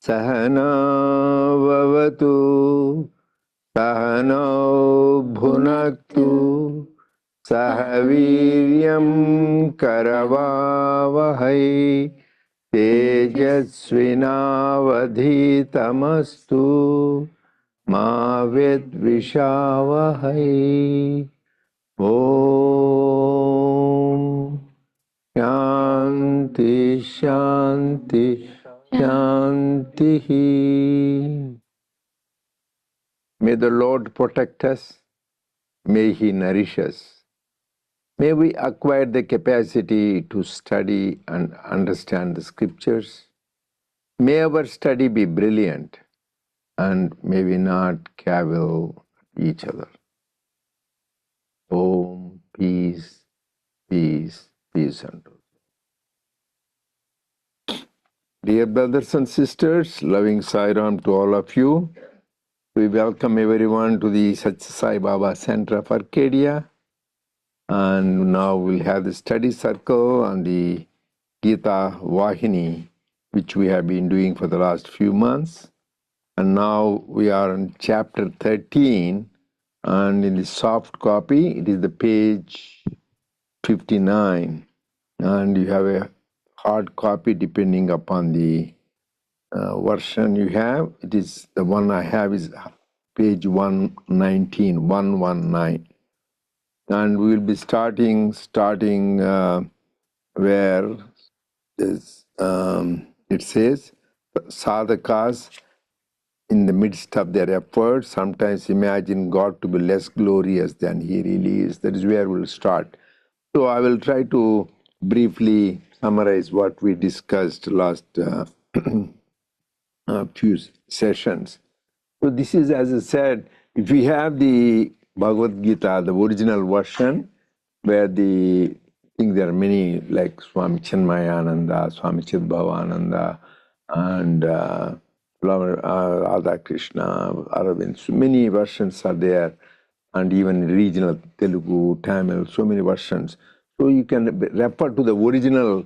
Sahana vavatu Sahano bhunaktu Sahaviryam karavavahai Tejasvinavadhitamastu Ma vidvishavahai. Om Shanti Shanti Shanti. May the Lord protect us. May He nourish us. May we acquire the capacity to study and understand the scriptures. May our study be brilliant, and may we not cavil each other. Om, peace, peace, peace unto you. Dear brothers and sisters, loving Sai Ram to all of you. We welcome everyone to the Sathya Sai Baba Center of Arcadia. And now we'll have the study circle on the Gita Vahini, which we have been doing for the last few months. And now we are on chapter 13, and in the soft copy, it is the page 59. And you have a hard copy depending upon the version you have. It is the one I have is page 119, 119. And we will be starting where this, it says, sadhakas in the midst of their efforts sometimes imagine God to be less glorious than He really is. That is where we'll start. So I will try to briefly summarize what we discussed last few sessions. So this is, as I said, if we have the Bhagavad Gita, the original version, where I think there are many like Swami Chinmayananda, Swami Chidbhavananda, and Radha Krishna, Aravind, so many versions are there, and even regional Telugu, Tamil, so many versions. So you can refer to the original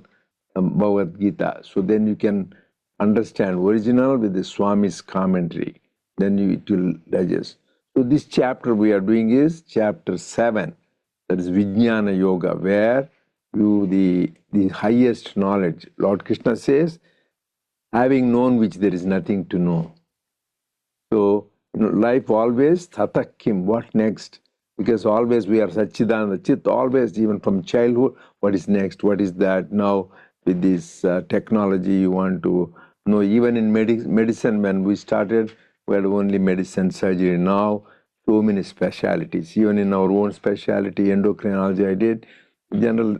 Bhagavad Gita. So then you can understand original with the Swami's commentary. Then it will digest. So this chapter we are doing is chapter 7. That is Vijnana Yoga, where the highest knowledge. Lord Krishna says, having known which there is nothing to know. So, life always, Tatakim, what next? Because always we are Satchidananda Chit, always, even from childhood, what is next, what is that? Now, with this technology, you want to know, even in medicine, when we started, we had only medicine, surgery. Now, so many specialities. Even in our own specialty, endocrinology, I did, general,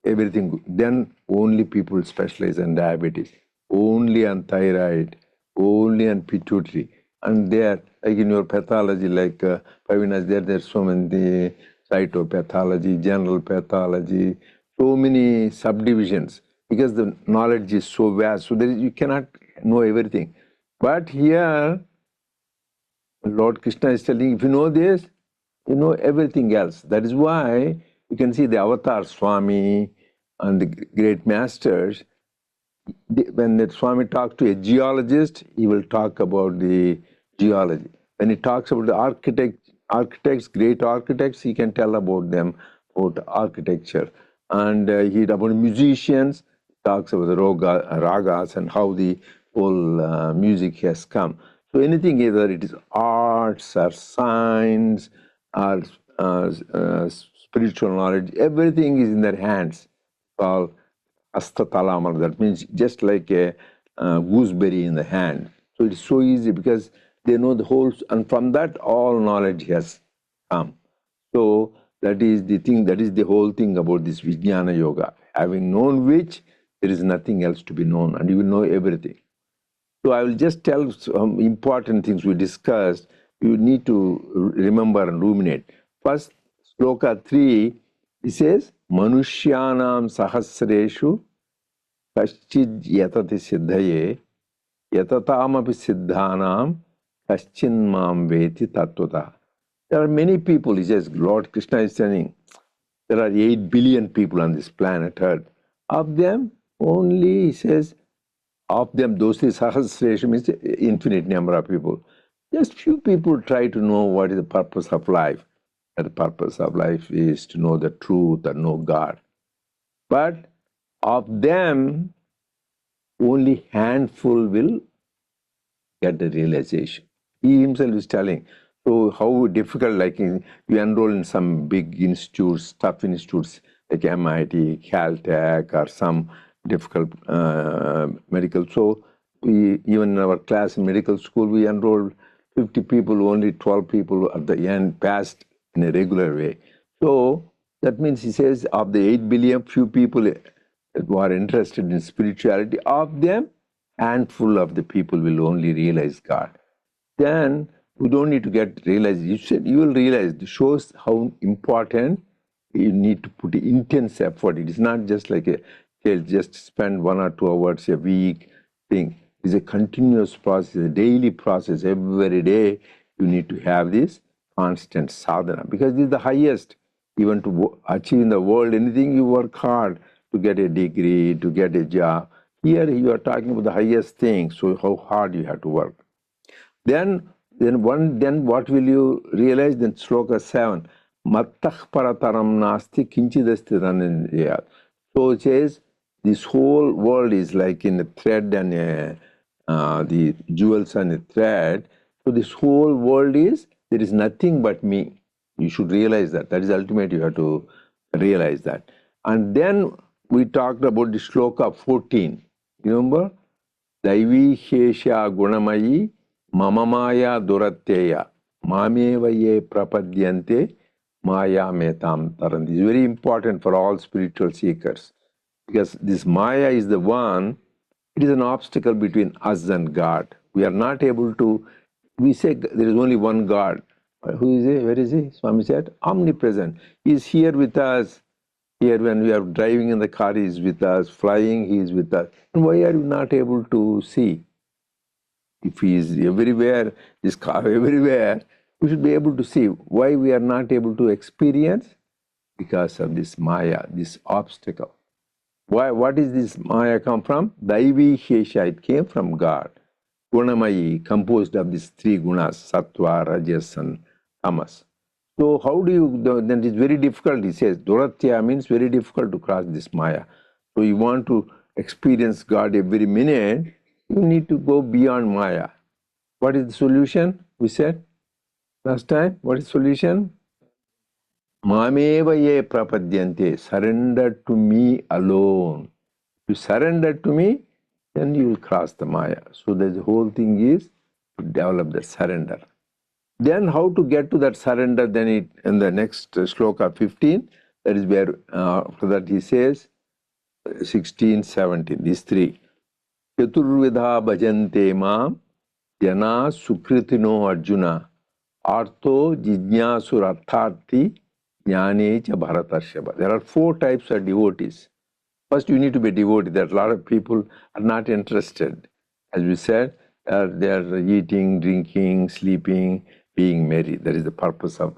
everything. Then only people specialize in diabetes, only on thyroid, only on pituitary. And there, like in your pathology, like Pavina's there's so many cytopathology, general pathology, so many subdivisions, because the knowledge is so vast, so you cannot know everything. But here, Lord Krishna is telling, if you know this, you know everything else. That is why you can see the Avatar Swami and the great masters, when the Swami talks to a geologist, he will talk about the geology. When he talks about the architects, great architects, he can tell about them, about architecture. And about musicians, talks about the ragas and how the whole music has come. So anything, either it is arts or science or spiritual knowledge, everything is in their hands. All Astatalamal, that means just like a gooseberry in the hand. So it's so easy because they know the whole, and from that all knowledge has come. So that is the thing, that is the whole thing about this Vijnana Yoga. Having known which, there is nothing else to be known, and you will know everything. So I will just tell some important things we discussed. You need to remember and ruminate. First, sloka 3, it says, Manushyanam sahasreshu kaschid yatati siddhaye yatatamapi siddhanam kaschin mam veti tattvata. There are many people, he says, Lord Krishna is saying, there are 8 billion people on this planet Earth. Of them, only, he says, of them, those is Sahasresham means infinite number of people. Just few people try to know what is the purpose of life. And the purpose of life is to know the truth and know God. But of them, only handful will get the realization. He himself is telling. So how difficult, like you enroll in some big institutes, tough institutes like MIT, Caltech, or some difficult medical. So we, even in our class in medical school, we enrolled 50 people, only 12 people at the end passed in a regular way. So that means he says of the 8 billion, few people who are interested in spirituality, of them, handful of the people will only realize God. Then we don't need to get realized. You will realize. This shows how important you need to put intense effort. It is not just like just spend 1 or 2 hours a week thing. It's a continuous process, a daily process. Every day you need to have this constant sadhana, because this is the highest. Even to achieve in the world anything, you work hard to get a degree, to get a job. Here you are talking about the highest thing, so how hard you have to work. Then what will you realize? Then sloka 7, mattah parataram nasti kinchidasti ranandya. So it says this whole world is like in a thread and the jewels and a thread. So this whole world is, there is nothing but me. You should realize that. That is ultimate. You have to realize that. And then we talked about the sloka 14. Remember? Daivi Shesha Gunamayi Mamamaya Duratteya Mameva Ye Prapadyante Maya Metam Taran. This is very important for all spiritual seekers, because this Maya is the one, it is an obstacle between us and God. We are not able to, we say there is only one God. Who is he? Where is he? Swami said, omnipresent. He is here with us. Here when we are driving in the car, he is with us. Flying, he is with us. And why are we not able to see? If he is everywhere, this car everywhere, we should be able to see. Why we are not able to experience? Because of this Maya, this obstacle. Why? What is this Maya come from? Daivi Shesha, it came from God. Gunamayi, composed of these 3 gunas, Sattva, Rajas, and Tamas. So how do you, then it's very difficult, he says, Duratya means very difficult to cross this Maya. So you want to experience God every minute, you need to go beyond Maya. What is the solution? We said last time, what is the solution? Mameva ye prapadyante, surrender to me alone. You surrender to me, then you will cross the Maya. So the whole thing is to develop the surrender. Then how to get to that surrender? Then it, in the next sloka 15, that is where after that he says 16, 17, these 3. Chaturvidha bhajante maam jana sukritino arjuna artho jijnyasurartharthi jnane cha bharatarshava. There are 4 types of devotees. First, you need to be devotee. There are a lot of people are not interested. As we said, they are eating, drinking, sleeping, being merry. That is the purpose of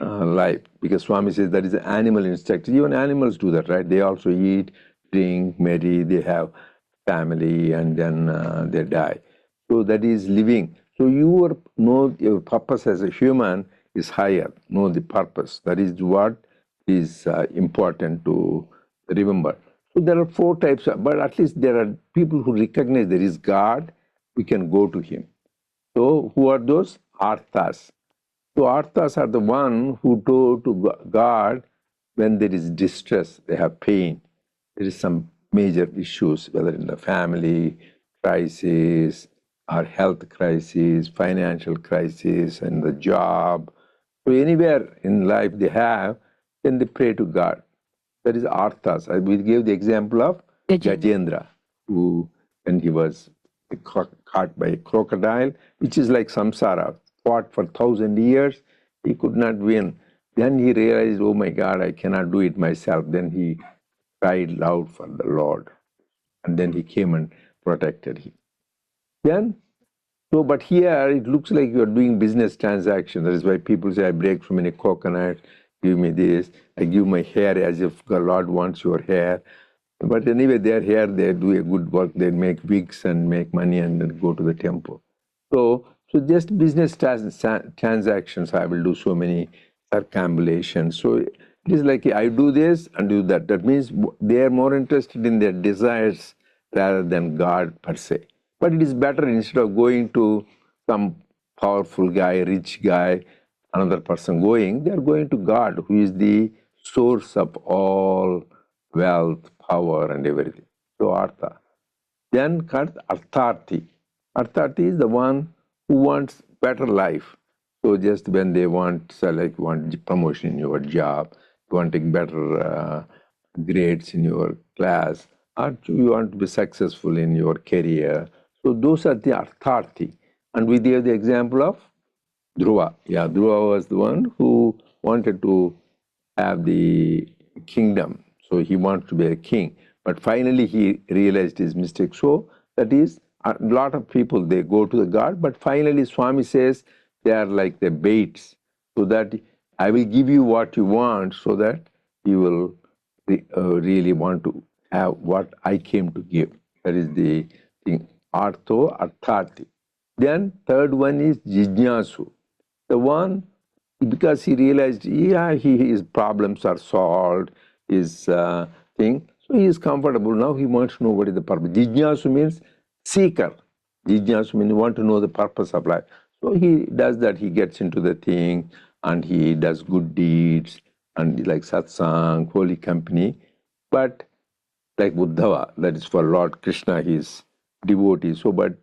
life. Because Swami says that is the animal instinct. Even animals do that, right? They also eat, drink, marry, they have family, and then they die. So that is living. So you know your purpose as a human is higher. Know the purpose. That is what is important to remember. So there are 4 types, but at least there are people who recognize there is God, we can go to him. So who are those? Arthas. So arthas are the one who go to God when there is distress, they have pain, there is some major issues, whether in the family crisis or health crisis, financial crisis, and the job. So anywhere in life they have, then they pray to God. That is arthas. We gave the example of Gajendra, who, when he was caught by a crocodile, which is like samsara, fought for 1,000 years. He could not win. Then he realized, oh my God, I cannot do it myself. Then he cried loud for the Lord. And then he came and protected him. Then, so, but here it looks like you're doing business transaction. That is why people say, I break so many coconuts, give me this. I give my hair as if the Lord wants your hair. But anyway, they're here, they do a good work, they make wigs and make money and then go to the temple. So just business transactions, I will do so many circumambulations. So it is like I do this and do that. That means they are more interested in their desires rather than God per se. But it is better instead of going to some powerful guy, rich guy, another person going, they are going to God, who is the source of all wealth, power, and everything. So Artha. Then comes Artharthi. Artharthi is the one who wants better life. So just when they want, so like want promotion in your job, you want to get better grades in your class, or you want to be successful in your career. So those are the Artharthi. And we gave the example of Dhruva. Yeah, Dhruva was the one who wanted to have the kingdom. So he wants to be a king. But finally he realized his mistake. So that is, a lot of people, they go to the God, but finally Swami says they are like the baits. So that I will give you what you want so that you will really want to have what I came to give. That is the thing. Artho, Arthati. Then third one is Jijnasu. The one, because he realized, yeah, his problems are solved, his thing. So he is comfortable. Now he wants to know what is the purpose. Jijnasu means seeker. Jijnasu means want to know the purpose of life. So he does that. He gets into the thing and he does good deeds and like satsang, holy company. But like Uddhava, that is for Lord Krishna, his devotee. So, but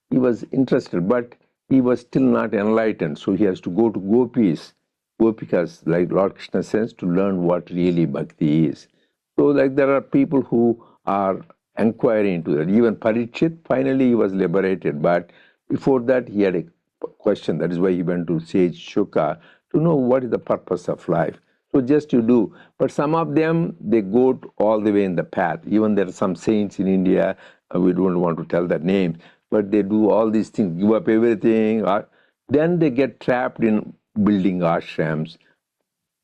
he was interested, but he was still not enlightened. So he has to go to gopis, gopikas, like Lord Krishna says, to learn what really bhakti is. So, like there are people who are inquiring into that. Even Parikshit, finally he was liberated, but before that he had a question. That is why he went to sage Shuka to know what is the purpose of life. So just you do. But some of them, they go all the way in the path. Even there are some saints in India, we don't want to tell their names, but they do all these things, give up everything. Then they get trapped in building ashrams,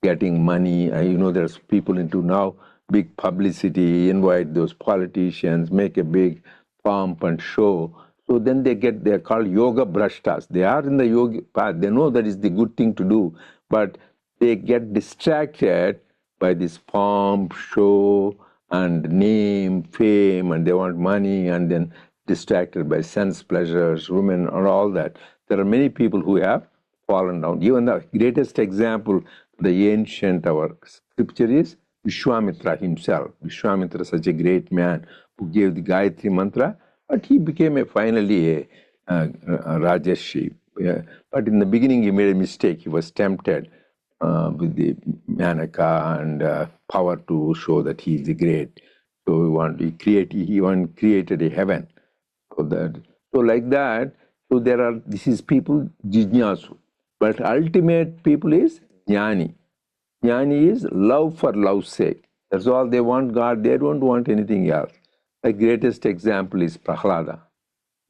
getting money. There's people into now big publicity, invite those politicians, make a big pomp and show. So then they're called yoga brashtas. They are in the yoga path. They know that is the good thing to do, but they get distracted by this pomp, show, and name, fame, and they want money, and then distracted by sense pleasures, women, and all that. There are many people who have fallen down. Even the greatest example, the ancient, our scripture is Vishwamitra himself. Vishwamitra, such a great man who gave the Gayatri mantra, but he became finally a Rajarshi. Yeah. But in the beginning, he made a mistake. He was tempted with the Manaka and power to show that he is the great. So he created a heaven. So like that, so this is people Jijnasu. But ultimate people is Jnani. Jnani is love for love's sake. That's all they want God. They don't want anything else. The greatest example is Prahlada.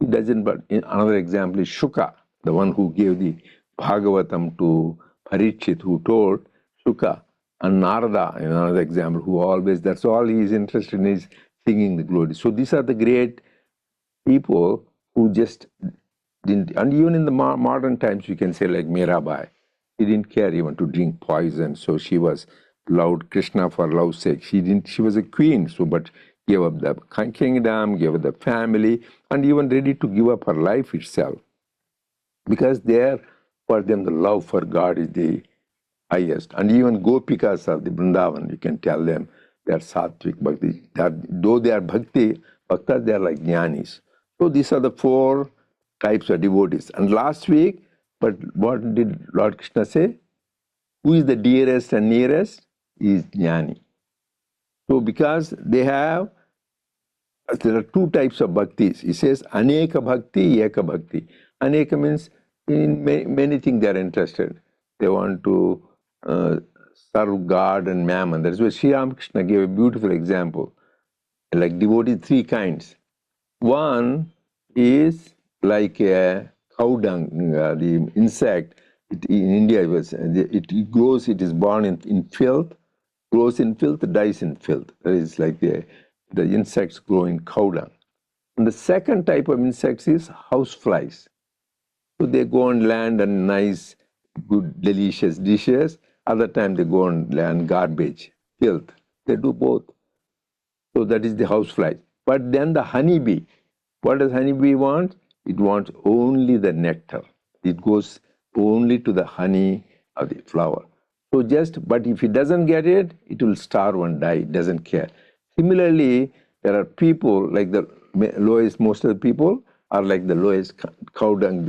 He doesn't, but another example is Shuka, the one who gave the Bhagavatam to Parikshit, who told Shuka, and Narada, another example, who always, that's all he is interested in is singing the glory. So these are the great people who just didn't, and even in the modern times, you can say like Mirabai, she didn't care even to drink poison, so she was loved Krishna for love's sake. She was a queen, so but gave up the kingdom, gave up the family, and even ready to give up her life itself. Because there, for them, the love for God is the highest. And even Gopikas of the Vrindavan, you can tell them they are Sattvic Bhakti. Though they are Bhakti, Bhaktas, they are like Jnanis. So these are the four types of devotees. And last week, but what did Lord Krishna say? Who is the dearest and nearest? Is Jnani. So because they have there are two types of bhaktis. He says aneka bhakti, eka bhakti. Aneka means in many things they are interested. They want to uh, serve God and mammon. That's why Sri Ramakrishna gave a beautiful example. Like devotees, three kinds. One is like a cow dung, the insect. In India, it grows, it is born in filth, grows in filth, dies in filth. That is like the insects grow in cow dung. And the second type of insects is house flies. So they go on land and nice, good, delicious dishes. Other time they go on land garbage, filth. They do both. So that is the house flies. But then the honeybee, what does honeybee want? It wants only the nectar. It goes only to the honey of the flower. So but if it doesn't get it, it will starve and die. It doesn't care. Similarly, there are people like the lowest, most of the people are like the lowest cow dung.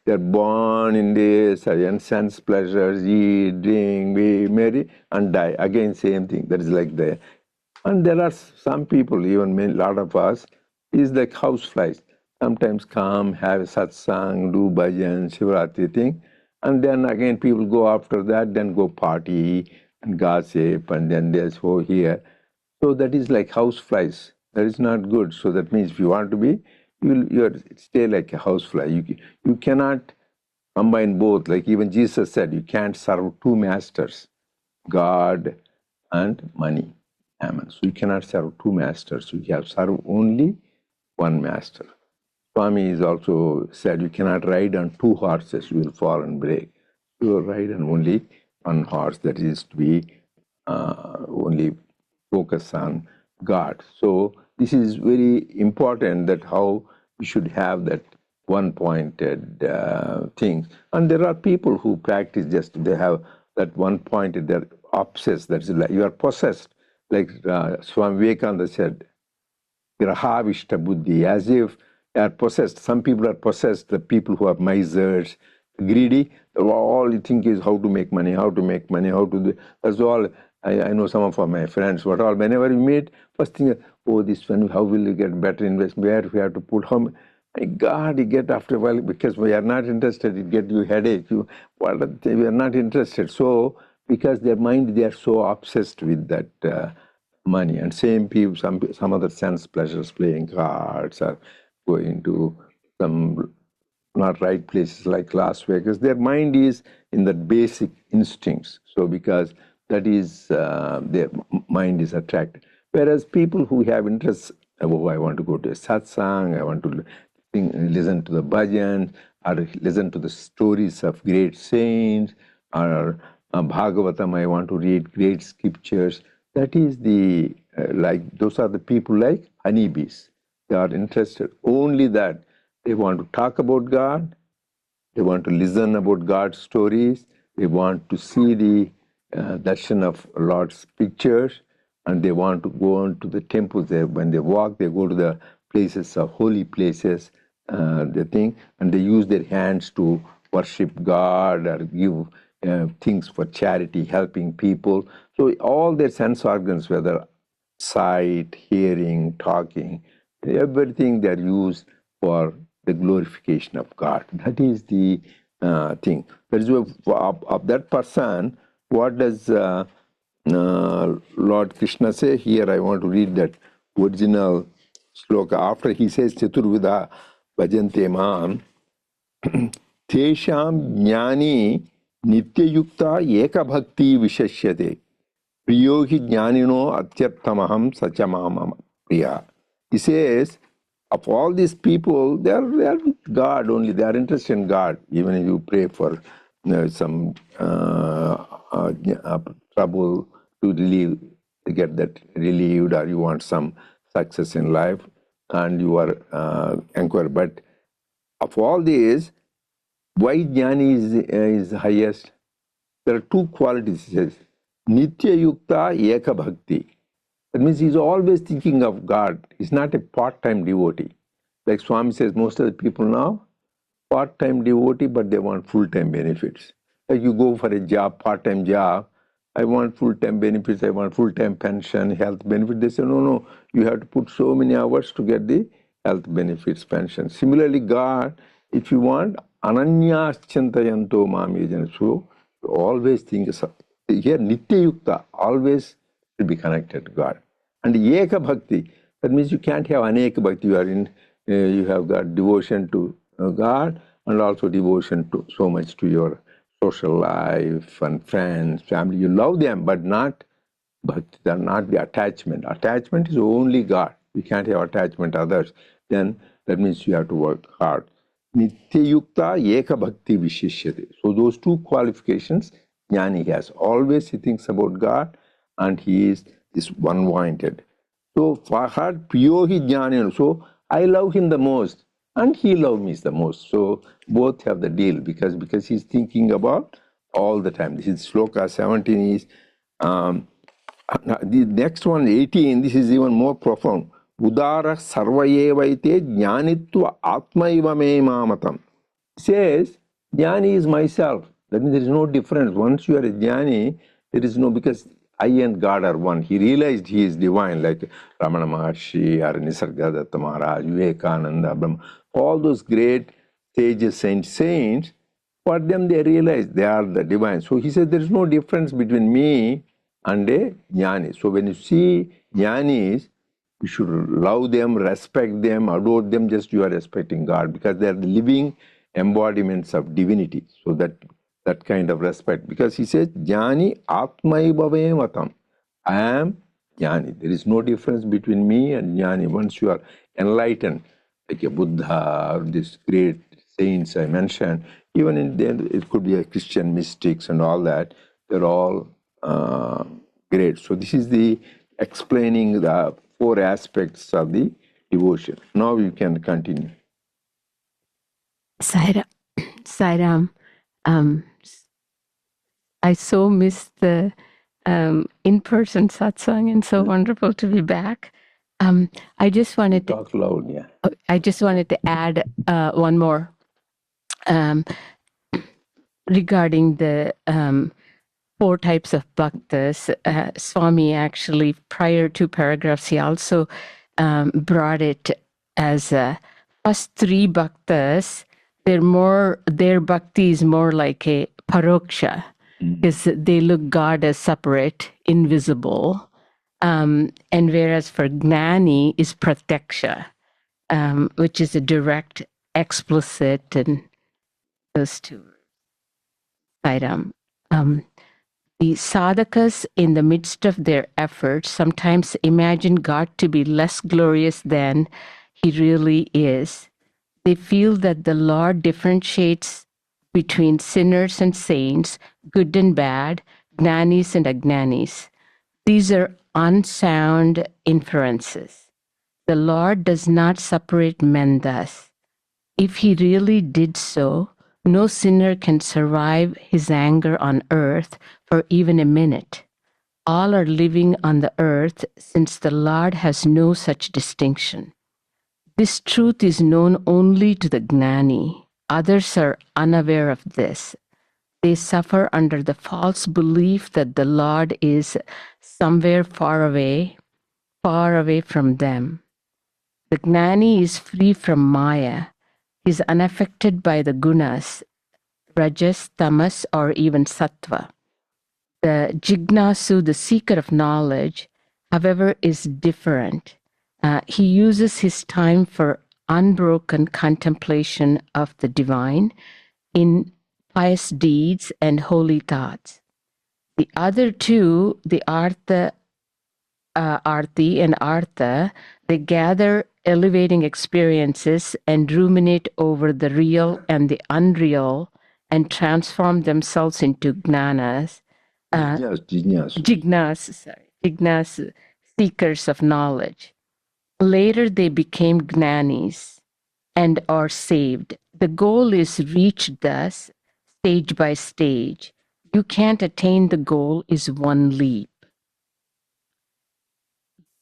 They're born in this and sense pleasures, eat, drink, be merry, and die. Again, same thing. That is like the and there are some people, even a lot of us, is like houseflies. Sometimes come, have satsang, do bhajan, Shivratri thing, and then again people go after that, then go party and gossip, and then there's here. So that is like houseflies. That is not good. So that means if you want to be, you'll stay like a housefly. You cannot combine both. Like even Jesus said, you can't serve two masters, God and money. Amen. So you cannot serve two masters. You have serve only one master. Swami is also said you cannot ride on two horses, you will fall and break. You will ride on only one horse, that is to be only focus on God. So this is very important that how we should have that one-pointed things. And there are people who practice just, they have that one-pointed, they're obsessed, that's like you are possessed. Like Swami Vivekananda said, Grahavishta buddhi, as if they are possessed. Some people are possessed, the people who are misers, greedy, all you think is how to make money, how to make money, how to do. That's all. I know some of my friends, what all, whenever we meet, first thing, oh, this one, how will you get better investment? Where we have to put how my God, you get after a while, because we are not interested, it get you headache. We are not interested. So, because their mind, they are so obsessed with that money. And same people, some other sense pleasures, playing cards or going to some not right places like Las Vegas. Their mind is in the basic instincts. So because that is their mind is attracted. Whereas people who have interests, oh, I want to go to a satsang, I want to listen to the bhajan, or listen to the stories of great saints, or Bhagavatam, I want to read great scriptures. That is those are the people like honeybees. They are interested only that. They want to talk about God. They want to listen about God's stories. They want to see the darshan of Lord's pictures. And they want to go on to the temples. When they walk, they go to the places of holy places, and they use their hands to worship God or give things for charity, helping people. So all their sense organs, whether sight, hearing, talking, everything they're used for the glorification of God. That is the thing. That is of that person, what does Lord Krishna say? Here I want to read that original sloka. After he says Chaturvida Bhajante Mam, Tesham Jnani Nityayukta Eka Bhakti Vishashyate. Priyohi Jnanino Atyartamaham Sachamama Priya. He says, of all these people, they are with God only. They are interested in God. Even if you pray for some trouble to get that relieved, or you want some success in life, and you are inquired. But of all these, why Jnani is highest? There are two qualities, he says. Nitya Yukta Eka Bhakti. That means he's always thinking of God. He's not a part-time devotee. Like Swami says, most of the people now, part-time devotee, but they want full-time benefits. Like you go for a job, part-time job, I want full-time benefits, I want full-time pension, health benefits. They say, no, you have to put so many hours to get the health benefits, pension. Similarly, God, if you want, ananyas-chantayanto mami. So always think, here, nitya yukta, always should be connected to God. And eka bhakti, that means you can't have aneka bhakti. You have got devotion to God and also devotion to so much to your social life and friends, family. You love them, but they're not the attachment. Attachment is only God. You can't have attachment to others. Then that means you have to work hard. Nitya yukta eka bhakti vishishyate. So those two qualifications, jnani has. Always he thinks about God and he is this one-pointed. So Fahad Priyohi Jnani. So I love him the most and he loves me the most. So both have the deal because he's thinking about all the time. This is Sloka 17 is the next one, 18, this is even more profound. Udara sarvayevaite jnanitva atmaiva me mamatam. Says, jnani is myself. That means there is no difference. Once you are a jnani, there is no, because I and God are one. He realized he is divine, like Ramana Maharshi or Nisargadatta Maharaj, Vivekananda, Brahma. All those great sages, saints, for them they realize they are the divine. So he said there is no difference between me and a jnani. So when you see jnanis, you should love them, respect them, adore them, just you are respecting God because they are the living embodiments of divinity. So that kind of respect. Because he says, Jnani Atmaibhave Matam. I am Jnani. There is no difference between me and Jnani. Once you are enlightened, like a Buddha or these great saints I mentioned, even in there, it could be a Christian mystics and all that, they're all great. So this is the explaining the 4 aspects of the devotion. Now you can continue. Sairam, I so miss the in-person satsang, and so wonderful to be back. I just wanted to talk loud, yeah. I just wanted to add one more regarding the 4 types of bhaktas. Swami actually, prior to paragraphs, he also brought it as first 3 bhaktas. Their bhakti is more like a paroksha, because they look God as separate, invisible. And whereas for gnani is pratyaksha, which is a direct, explicit, and those 2 item. The sadhakas, in the midst of their efforts, sometimes imagine God to be less glorious than he really is. They feel that the Lord differentiates between sinners and saints, good and bad, jnanis and agnanis. These are unsound inferences. The Lord does not separate men thus. If he really did so, no sinner can survive his anger on earth for even a minute. All are living on the earth, since the Lord has no such distinction. This truth is known only to the gnani. Others are unaware of this. They suffer under the false belief that the Lord is somewhere far away from them. The gnani is free from Maya. He is unaffected by the gunas, rajas, tamas, or even sattva. The jignasu, the seeker of knowledge, however, is different. He uses his time for unbroken contemplation of the divine in pious deeds and holy thoughts. The other 2, the artha, arti and artha, they gather elevating experiences and ruminate over the real and the unreal and transform themselves into jnanas. Jignas, seekers of knowledge. Later they became gnanis and are saved. The goal is reached thus, stage by stage. You can't attain the goal is one leap.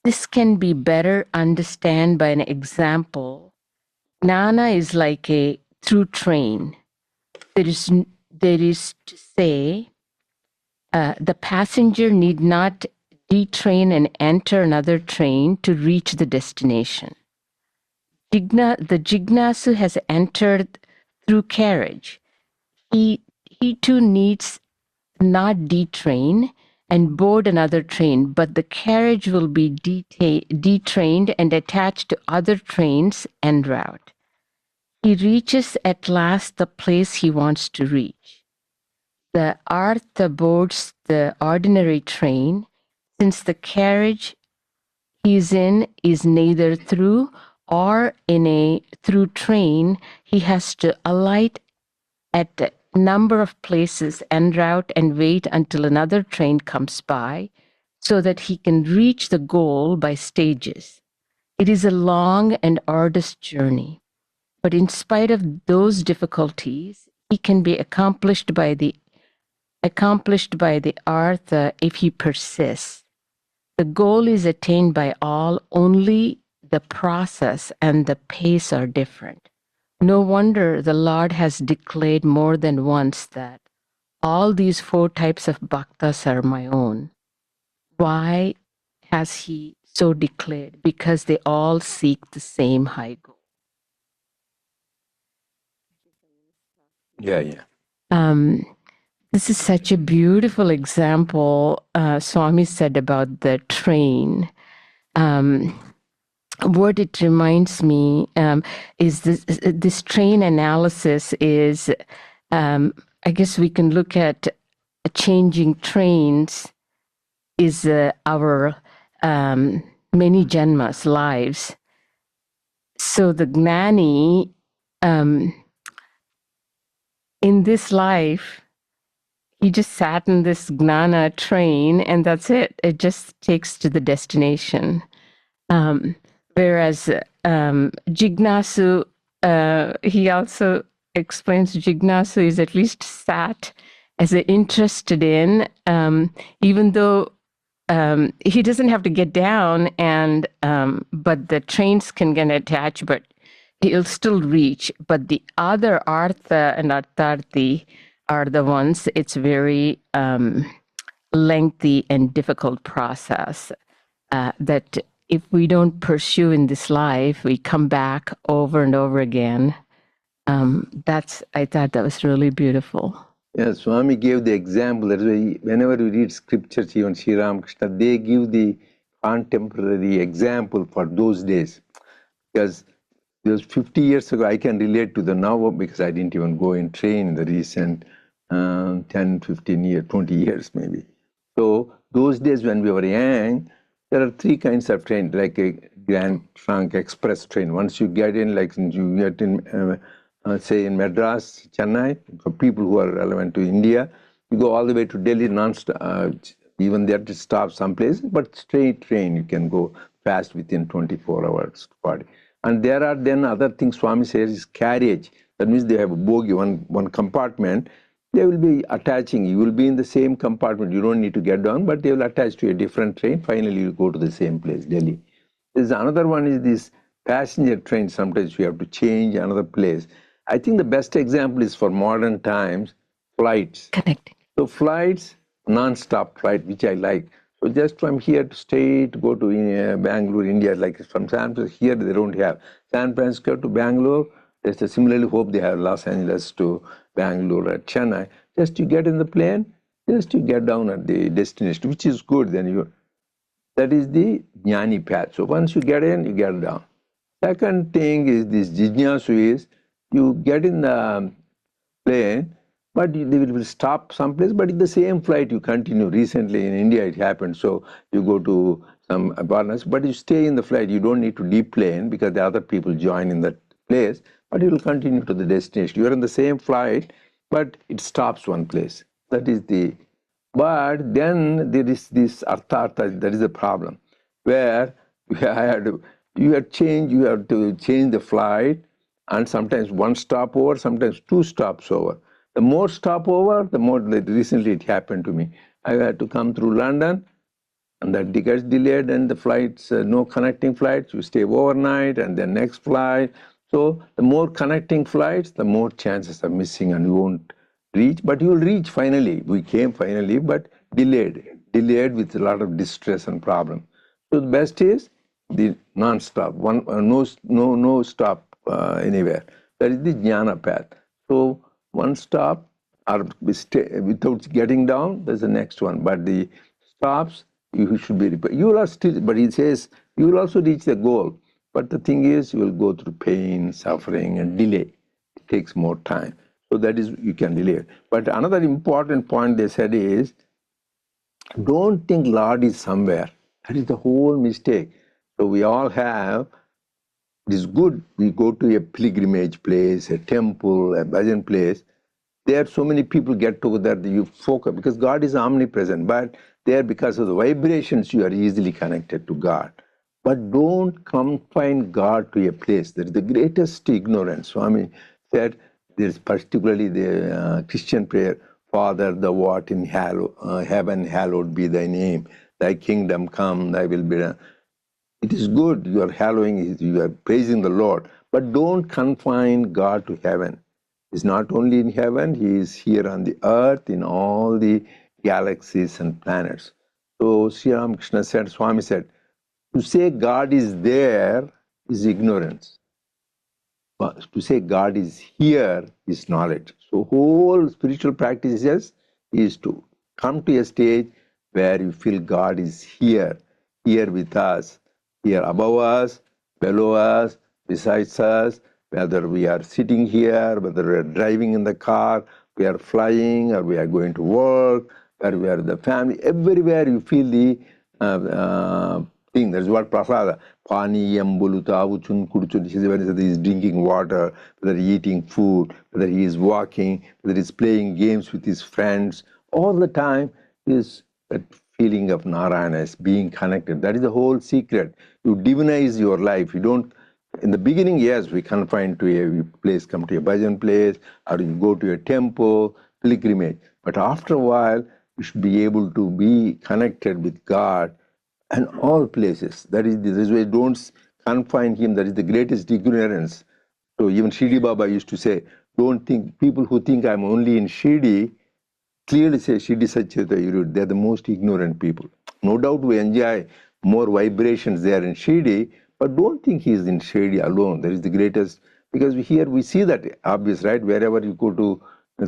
This can be better understood by an example. Gnana is like a through train. There is to say, the passenger need not detrain and enter another train to reach the destination. The Jignasu has entered through carriage. He too needs not detrain and board another train, but the carriage will be detrained and attached to other trains en route. He reaches at last the place he wants to reach. The Artha boards the ordinary train, since the carriage he's in is neither through or in a through train. He has to alight at a number of places en route and wait until another train comes by so that he can reach the goal by stages. It is a long and arduous journey, but in spite of those difficulties, he can be accomplished by the Artha if he persists. The goal is attained by all, only the process and the pace are different. No wonder the Lord has declared more than once that all these 4 types of bhaktas are my own. Why has he so declared? Because they all seek the same high goal. Yeah. This is such a beautiful example. Swami said about the train. What it reminds me is this train analysis is, I guess we can look at changing trains is our many janmas, lives. So the gnani, in this life, he just sat in this gnana train and that's it. It just takes to the destination. Whereas Jignasu, he also explains Jignasu is at least sat as interested in, even though he doesn't have to get down, and but the trains can get attached, but he'll still reach. But the other Artha and Artharthi are the ones, it's very lengthy and difficult process that if we don't pursue in this life, we come back over and over again. I thought that was really beautiful. Yeah, Swami gave the example. That's why whenever we read scriptures, even Sri Ramakrishna, they give the contemporary example for those days. Because it was 50 years ago, I can relate to the now because I didn't even go and train in the recent 10, 15 years, 20 years maybe. So those days when we were young, there are 3 kinds of train, like a Grand Trunk Express train. Once you get in, like you get in, say in Madras, Chennai, for people who are relevant to India, you go all the way to Delhi non-stop, even there to stop someplace, but straight train, you can go fast within 24 hours. And there are then other things Swami says is carriage. That means they have a bogie, one compartment. They will be attaching. You will be in the same compartment. You don't need to get down, but they will attach to a different train. Finally, you go to the same place, Delhi. There's another one is this passenger train. Sometimes you have to change another place. I think the best example is for modern times, flights. Connecting. So flights, non-stop flight, which I like. So just from here to straight go to Bangalore, India, like from San Francisco, here they don't have. San Francisco to Bangalore, there's a similarly hope they have Los Angeles to Bangalore or Chennai. Just you get in the plane, just you get down at the destination, which is good. Then that is the jnani path. So once you get in, you get down. Second thing is this jijnasu is, you get in the plane, but they will stop someplace, but in the same flight you continue. Recently in India it happened, so you go to some partners, but you stay in the flight. You don't need to deplane because the other people join in that place, but you will continue to the destination. You are in the same flight, but it stops one place. That is the, but then there is this artha, that is the problem, where you have to change the flight, and sometimes one stopover, sometimes 2 stops over. The more stopover, the more, recently it happened to me. I had to come through London, and that gets delayed, and the flights, no connecting flights, you stay overnight, and then next flight. So the more connecting flights, the more chances of missing, and you won't reach, but you will reach finally. We came finally, but delayed with a lot of distress and problem. So the best is the non-stop, no stop anywhere. That is the jnana path. So one stop or without getting down, there's the next one. But the stops, you should be, you will still, but he says, you will also reach the goal. But the thing is, you will go through pain, suffering, and delay. It takes more time. So that is, you can delay it. But another important point they said is, don't think Lord is somewhere. That is the whole mistake. So we all have, it is good, we go to a pilgrimage place, a temple, a bhajan place. There so many people get together that you focus, because God is omnipresent, but there because of the vibrations you are easily connected to God. But don't confine God to a place. That is the greatest ignorance. Swami said there is particularly the Christian prayer, Father, thou art in heaven, hallowed be thy name. Thy kingdom come, thy will be done. It is good, you are hallowing, you are praising the Lord, but don't confine God to heaven. He's not only in heaven, He is here on the earth, in all the galaxies and planets. So Sri Ramakrishna said, Swami said, to say God is there is ignorance. But to say God is here is knowledge. So whole spiritual practices is to come to a stage where you feel God is here with us, here above us, below us, besides us, whether we are sitting here, whether we are driving in the car, we are flying, or we are going to work, or we are the family, everywhere you feel the thing. That's what prasada. Pani, Yambuluta, Uchun, Kuruchun, he is drinking water, whether he is eating food, whether he is walking, whether he is playing games with his friends, all the time is that feeling of Narayana as being connected. That is the whole secret. You divinize your life. You don't, in the beginning, yes, we confine to a place, come to a bhajan place, or you go to a temple, pilgrimage. But after a while, you should be able to be connected with God and all places. That is this way. Don't confine him. That is the greatest ignorance. So even Shirdi Baba used to say, don't think, people who think I'm only in Shirdi, clearly say Shirdi Satchita, they're the most ignorant people. No doubt we enjoy more vibrations there in Shirdi, but don't think he's in Shirdi alone. That is the greatest, because here we see that obvious, right? Wherever you go to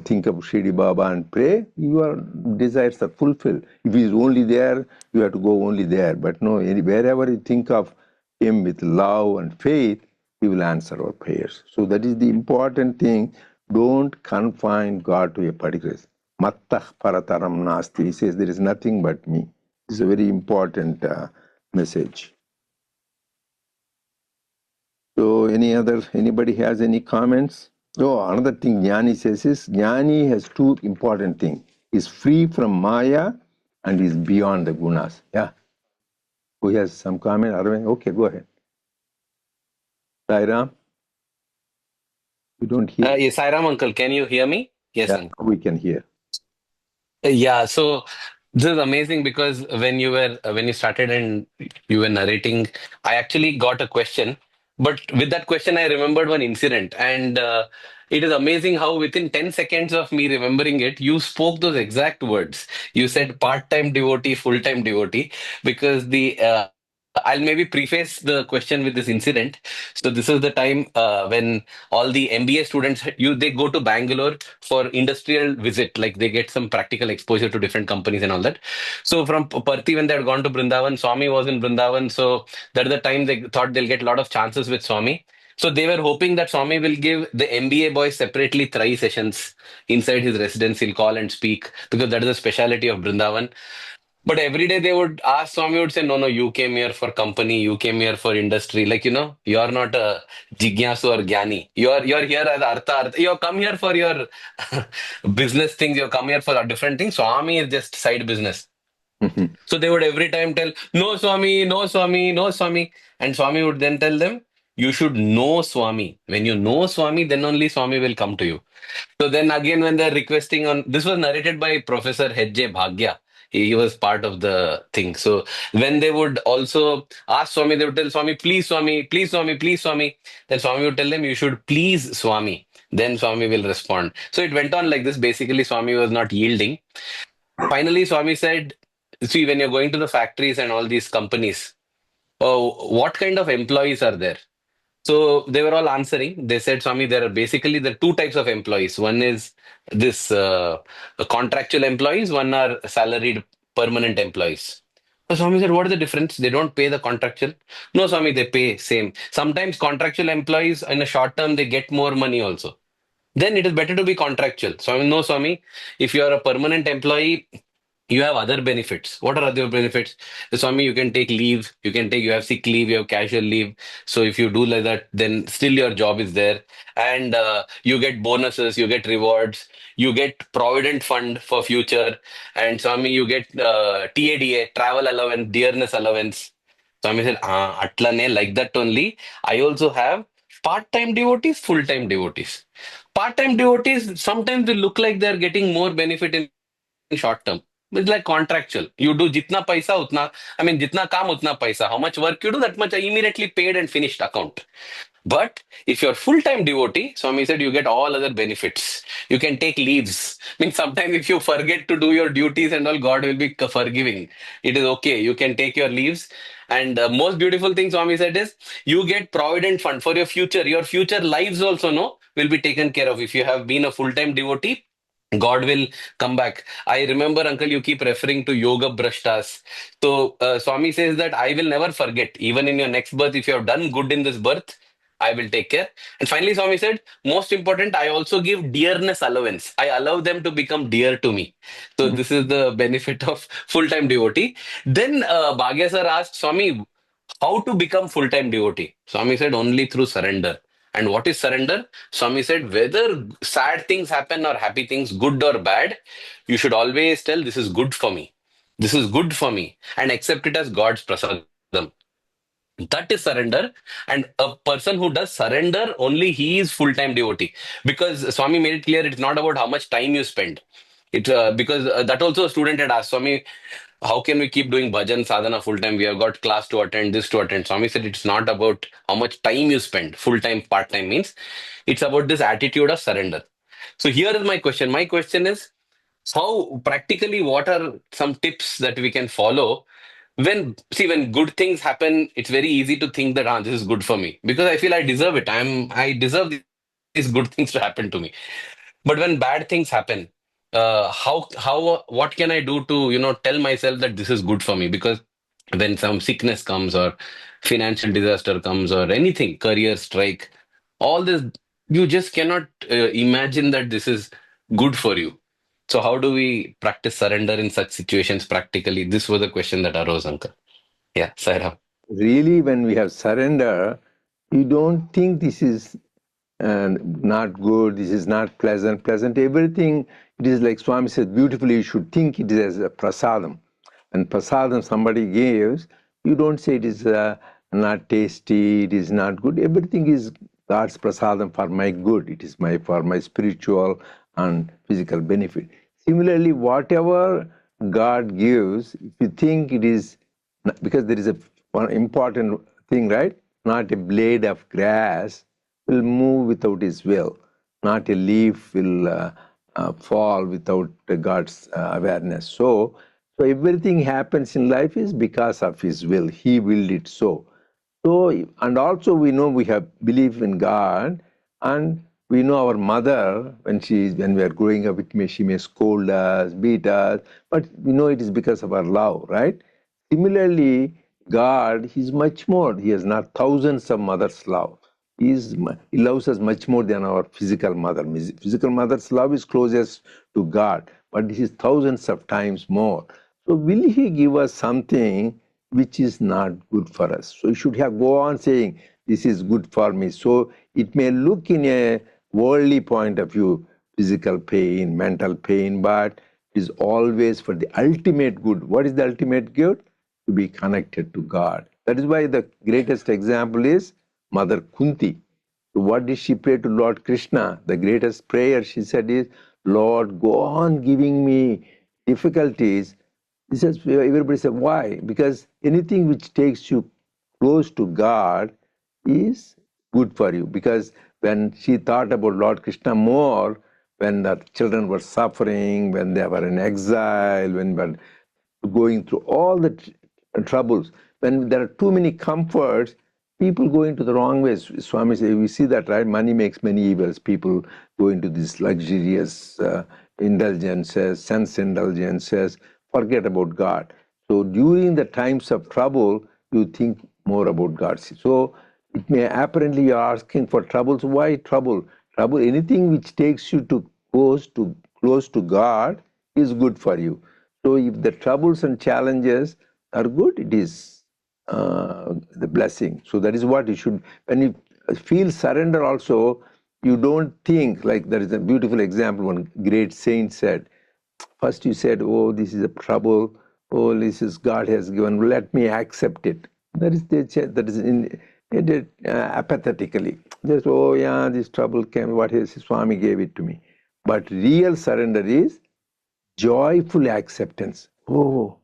think of Shirdi Baba and pray, your desires are fulfilled. If he's only there, you have to go only there. But no, wherever you think of him with love and faith, he will answer our prayers. So that is the important thing. Don't confine God to a particular. Mattah parataram nasti. He says there is nothing but me. This is a very important message. So anybody has any comments? Oh, another thing Jnani says is, Jnani has two important things. He's free from Maya and he's beyond the gunas. Yeah. Who has some comment? Arvind? Okay, go ahead. Sairam? You don't hear? Yes, Sairam uncle, can you hear me? Yes, Yeah, uncle. we can hear. Yeah, so this is amazing because when you started and you were narrating, I actually got a question. But with that question, I remembered one incident, and it is amazing how within 10 seconds of me remembering it, you spoke those exact words. You said part-time devotee, full-time devotee, because the I'll maybe preface the question with this incident. So this is the time when all the MBA students they go to Bangalore for industrial visit, like they get some practical exposure to different companies and all that. So from Parthi, when they had gone to Brindavan, Swami was in Brindavan, so that's the time they thought they'll get a lot of chances with Swami. So they were hoping that Swami will give the MBA boys separately try sessions inside his residence. He'll call and speak because that is the speciality of Brindavan. But every day they would ask, Swami would say, no, no, you came here for company, you came here for industry. Like, you're not a jigyasu or gyani. You're here as artha. You come here for your business things, you come here for different things. Swami is just side business. So they would every time tell, no, Swami, no, Swami, no, Swami. And Swami would then tell them, you should know Swami. When you know Swami, then only Swami will come to you. So then again, when they're requesting on, this was narrated by Professor H.J. Bhagya. He was part of the thing. So when they would also ask Swami, they would tell Swami, please Swami, please Swami, please Swami. Then Swami would tell them, you should please Swami. Then Swami will respond. So it went on like this. Basically, Swami was not yielding. Finally, Swami said, see, when you're going to the factories and all these companies, what kind of employees are there? So they were all answering. They said, Swami, there are two types of employees. One is this contractual employees, one are salaried permanent employees. So Swami said, what is the difference? They don't pay the contractual. No, Swami, they pay same. Sometimes contractual employees in a short term, they get more money also. Then it is better to be contractual. Swami, no, Swami, if you are a permanent employee, you have other benefits. What are other benefits? The Swami, you can take leave, you have sick leave, you have casual leave. So if you do like that, then still your job is there. And you get bonuses, you get rewards, you get provident fund for future. And Swami, you get TADA, travel allowance, dearness allowance. Swami said, atlane, like that only. I also have part-time devotees, full-time devotees. Part-time devotees, sometimes they look like they're getting more benefit in short term. It's like contractual. You do jitna paisa utna, I mean jitna kaam utna paisa. How much work you do, that much are immediately paid and finished account. But if you're full-time devotee, Swami said you get all other benefits. You can take leaves. Means sometimes if you forget to do your duties and all, God will be forgiving. It is okay. You can take your leaves. And the most beautiful thing Swami said is you get provident fund for your future. Your future lives also no will be taken care of. If you have been a full-time devotee, God will come back. I remember, Uncle, you keep referring to yoga brashtas. So, Swami says that I will never forget. Even in your next birth, if you have done good in this birth, I will take care. And finally, Swami said, most important, I also give dearness allowance. I allow them to become dear to me. So, this is the benefit of full time devotee. Then, Bhagya sir asked, Swami, how to become full time devotee? Swami said, only through surrender. And what is surrender? Swami said, whether sad things happen or happy things, good or bad, you should always tell, this is good for me. This is good for me. And accept it as God's prasadam. That is surrender. And a person who does surrender, only he is full-time devotee. Because Swami made it clear, it's not about how much time you spend. Because that also a student had asked Swami, how can we keep doing bhajan sadhana full time? We have got class to attend, this to attend. Swami said it's not about how much time you spend. Full time, part time means it's about this attitude of surrender. So here is my question. My question is how practically what are some tips that we can follow when good things happen, it's very easy to think that this is good for me because I feel I deserve it. I deserve these good things to happen to me. But when bad things happen, how what can I do to tell myself that this is good for me? Because when some sickness comes or financial disaster comes or anything, career strike, all this you just cannot imagine that this is good for you. So how do we practice surrender in such situations practically? This was a question that arose, Uncle. Yeah, Sairab. Really, when we have surrender, you don't think this is not good, this is not pleasant. Pleasant, everything, it is like Swami said beautifully, you should think it is as a prasadam. When prasadam somebody gives, you don't say it is not tasty, it is not good. Everything is God's prasadam for my good. It is for my spiritual and physical benefit. Similarly, whatever God gives, if you think it is, because there is a one important thing, right? Not a blade of grass will move without his will. Not a leaf will fall without God's awareness. So everything happens in life is because of his will. He willed it so. So, and also we know we have belief in God, and we know our mother, when we are growing up, she may scold us, beat us, but we know it is because of our love, right? Similarly, God, He's much more. He has not thousands of mothers' love. He loves us much more than our physical mother. Physical mother's love is closest to God, but He is thousands of times more. So will He give us something which is not good for us? So you should have go on saying, this is good for me. So it may look in a worldly point of view, physical pain, mental pain, but it is always for the ultimate good. What is the ultimate good? To be connected to God. That is why the greatest example is Mother Kunti. So what did she pray to Lord Krishna? The greatest prayer she said is, Lord, go on giving me difficulties. This is, everybody said, why? Because anything which takes you close to God is good for you. Because when she thought about Lord Krishna more, when the children were suffering, when they were in exile, when they were going through all the troubles, when there are too many comforts, people go into the wrong ways. Swami says, we see that, right? Money makes many evils. People go into these luxurious indulgences, sense indulgences, forget about God. So during the times of trouble, you think more about God. So it may apparently you're asking for troubles. Why trouble? Trouble, anything which takes you to close to God is good for you. So if the troubles and challenges are good, it is the blessing. So that is what you should, when you feel surrender also, you don't think, like there is a beautiful example, one great saint said, first you said, oh, this is a trouble, oh, this is God has given, let me accept it. That is apathetically. Just, oh yeah, this trouble came, what is Swami gave it to me. But real surrender is joyful acceptance. Oh,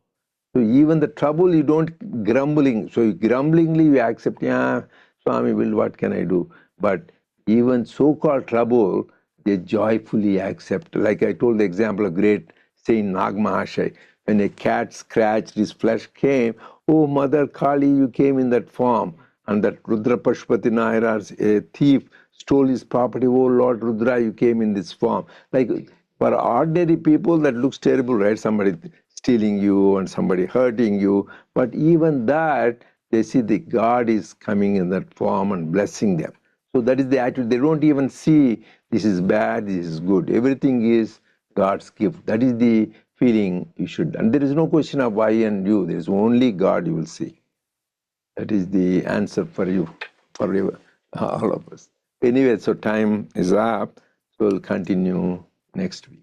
so even the trouble you don't grumbling. So grumblingly you accept, yeah, Swami will, what can I do? But even so-called trouble, they joyfully accept. Like I told the example of great Saint Nag Mahashai, when a cat scratched his flesh came, oh Mother Kali, you came in that form. And that Rudra Pashupati Nair's a thief stole his property. Oh Lord Rudra, you came in this form. Like for ordinary people, that looks terrible, right? Somebody stealing you and somebody hurting you. But even that, they see the God is coming in that form and blessing them. So that is the attitude. They don't even see this is bad, this is good. Everything is God's gift. That is the feeling you should. And there is no question of why and you. There is only God you will see. That is the answer for you, for you, all of us. Anyway, so time is up. So we'll continue next week.